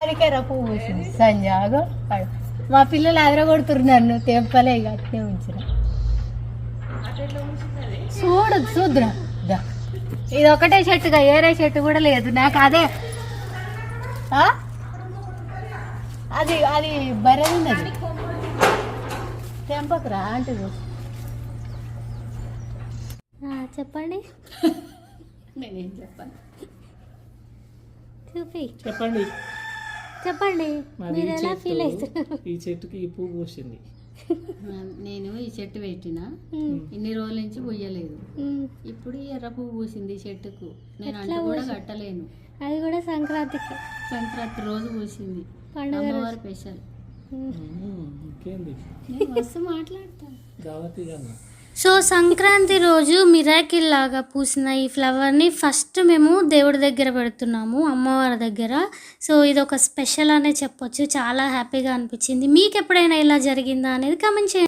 ఎర్ర పువ్వు పూసింది సంజాగో. మా పిల్లలు అదరగొడుతున్నారు నన్ను, తెంపలే ఇక అట్నే ఉంచిన. చూద్దురా ఇది ఒకటే చెట్టుగా, ఏరే చెట్టు కూడా లేదు నాకు. అదే అది అది బర్రె ఉన్నది, తెంపకురా అంటే. చెప్పండి. నేనేం చెప్పాను చూపి చెప్పండి. చెప్పండి మీరు ఎలా ఫీల్ అవుతారు? ఈ చెట్టుకి ఈ పువ్వు పూసింది. నేను ఈ చెట్టు పెట్టినా ఇన్ని రోజుల నుంచి పొయ్యలేదు, ఇప్పుడు ఈ ఎర్ర పువ్వు పూసింది ఈ చెట్టుకు. నేను అంట కూడా కట్టలేను. అది కూడా సంక్రాంతికి, సంక్రాంతి రోజు పూసింది, అమ్మవారి స్పెషల్. ఇంకేంది మస్తు మాట్లాడతాను. దావతిగా. సో సంక్రాంతి రోజు మిరాకిల్ లాగా పూసిన ఈ ఫ్లవర్ని ఫస్ట్ మేము దేవుడి దగ్గర పెడుతున్నాము, అమ్మవారి దగ్గర. సో ఇది ఒక స్పెషల్ అనే చెప్పొచ్చు. చాలా హ్యాపీగా అనిపించింది. మీకు ఎప్పుడైనా ఇలా జరిగిందా అనేది కామెంట్ చేయండి.